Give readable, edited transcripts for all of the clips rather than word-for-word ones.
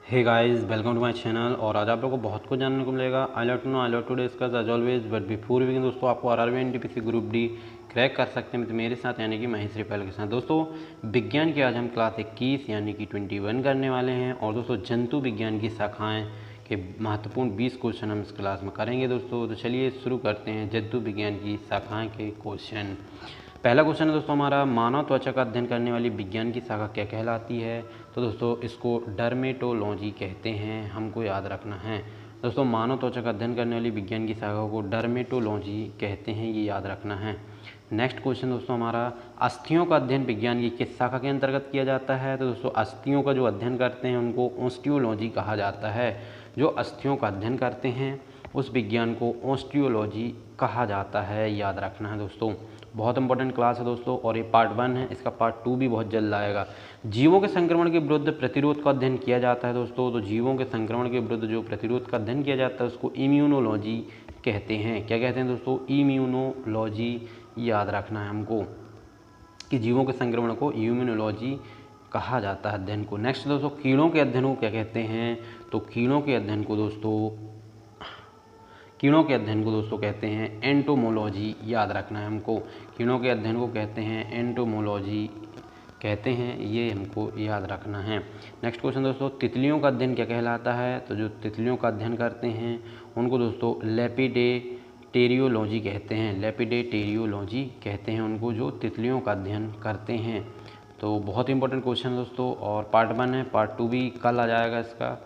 Hey guys, welcome to my channel. और आज आप लोगों को बहुत कुछ जानने को मिलेगा। I love to know, I love to discuss as always. But before we दोस्तों, आपको RRB NTPC group D crack कर सकते हैं तो मेरे साथ यानी कि महेश पहल के साथ। दोस्तों विज्ञान की आज हम क्लास 21 यानी कि 21 करने वाले हैं। और दोस्तों जंतु विज्ञान की शाखाएँ के महत्वपूर्ण 20 क्वेश्चन हम इस क्लास में करेंगे दोस्तों। तो चलिए शुरू करते हैं जंतु विज्ञान की शाखाएँ के क्वेश्चन। पहला क्वेश्चन है दोस्तों हमारा, मानव त्वचा का अध्ययन करने वाली विज्ञान की शाखा क्या कहलाती है? तो दोस्तों इसको डर्मेटोलॉजी कहते हैं, हमको याद रखना है। दोस्तों मानव त्वचा का अध्ययन करने वाली विज्ञान की शाखा को डर्मेटोलॉजी कहते हैं, ये याद रखना है। नेक्स्ट क्वेश्चन दोस्तों हमारा, अस्थियों का अध्ययन विज्ञान की किस शाखा के अंतर्गत किया जाता है? तो दोस्तों अस्थियों का जो अध्ययन करते हैं उनको ऑस्टियोलॉजी कहा जाता है। जो अस्थियों का अध्ययन करते हैं उस विज्ञान को ऑस्टियोलॉजी कहा जाता है, याद रखना है दोस्तों। बहुत इंपॉर्टेंट क्लास है दोस्तों, और ये पार्ट 1 है, इसका पार्ट 2 भी बहुत जल्द आएगा। जीवों के संक्रमण के विरुद्ध प्रतिरोध का अध्ययन किया जाता है दोस्तों। तो जीवों के संक्रमण के विरुद्ध जो प्रतिरोध का अध्ययन किया जाता है उसको इम्यूनोलॉजी कहते हैं। क्या कहते हैं दोस्तों? इम्यूनोलॉजी, याद रखना है हमको कि जीवों के संक्रमण को इम्यूनोलॉजी कहा जाता है अध्ययन को। नेक्स्ट दोस्तों, कीड़ों के अध्ययन को क्या कहते हैं? तो कीड़ों के अध्ययन को दोस्तों कहते हैं एंटोमोलॉजी, याद रखना है हमको। कीड़ों के अध्ययन को कहते हैं एंटोमोलॉजी कहते हैं, ये हमको याद रखना है। नेक्स्ट क्वेश्चन दोस्तों, तितलियों का अध्ययन क्या कहलाता है? तो जो तितलियों का अध्ययन करते हैं उनको दोस्तों लेपिडेटेरियोलॉजी कहते हैं। लेपिडेटेरियोलॉजी कहते हैं उनको, जो तितलियों का अध्ययन करते हैं। तो बहुत इंपॉर्टेंट क्वेश्चन दोस्तों, और पार्ट 1 है, पार्ट 2 भी कल आ जाएगा इसका,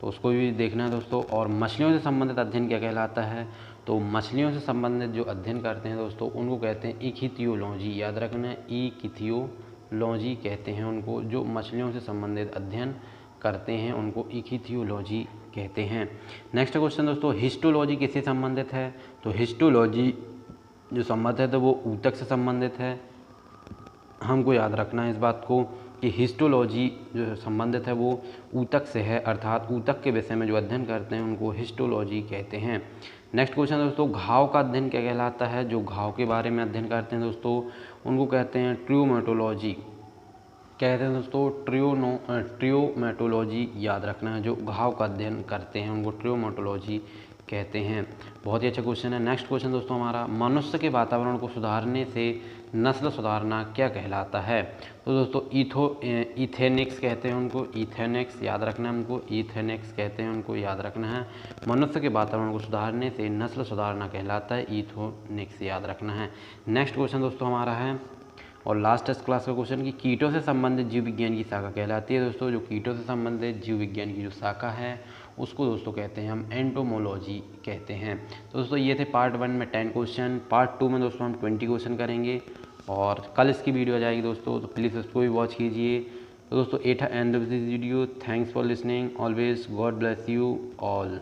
तो उसको भी देखना है दोस्तों। और मछलियों से संबंधित अध्ययन क्या कहलाता है? तो मछलियों से संबंधित जो अध्ययन करते हैं दोस्तों उनको कहते हैं इक्थियोलॉजी, याद रखना है, इक्थियोलॉजी कहते हैं उनको। जो मछलियों से संबंधित अध्ययन करते हैं उनको इक्थियोलॉजी कहते हैं। नेक्स्ट क्वेश्चन दोस्तों, हिस्टोलॉजी किससे संबंधित है? तो हिस्टोलॉजी जो संबंधित है तो वो ऊतक से संबंधित है, हमको याद रखना है इस बात को कि हिस्टोलॉजी जो संबंधित है वो ऊतक से है, अर्थात ऊतक के विषय में जो अध्ययन करते हैं उनको हिस्टोलॉजी कहते हैं। नेक्स्ट क्वेश्चन दोस्तों, घाव का अध्ययन क्या कहलाता है? जो घाव के बारे में अध्ययन करते हैं दोस्तों उनको कहते हैं ट्रियोमेटोलॉजी। क्या कहते हैं दोस्तों? ट्रियोमेटोलॉजी, याद रखना है। जो घाव का अध्ययन करते हैं उनको ट्रियोमेटोलॉजी कहते हैं। बहुत ही अच्छा क्वेश्चन है। नेक्स्ट क्वेश्चन दोस्तों हमारा, मनुष्य के वातावरण को सुधारने से नस्ल सुधारना क्या कहलाता है? तो दोस्तों इथेनिक्स कहते हैं उनको, इथेनिक्स, याद रखना है हमको, इथेनिक्स कहते हैं उनको, याद रखना है। मनुष्य के वातावरण को सुधारने से नस्ल सुधारना कहलाता है, इथेनिक्स, याद रखना है। नेक्स्ट क्वेश्चन दोस्तों हमारा है और लास्ट टेस्ट क्लास का क्वेश्चन कि कीटों से संबंधित जीव विज्ञान की शाखा कहलाती है दोस्तों। जो कीटों से संबंधित जीव विज्ञान की जो शाखा है उसको दोस्तों कहते हैं हम एंटोमोलॉजी कहते हैं। तो दोस्तों ये थे पार्ट 1 में 10 क्वेश्चन, पार्ट 2 में दोस्तों हम 20 क्वेश्चन करेंगे और कल इसकी वीडियो आ जाएगी दोस्तों, तो प्लीज़ उसको भी वॉच कीजिए। तो दोस्तों at end of this video, thanks for listening, always God bless you all.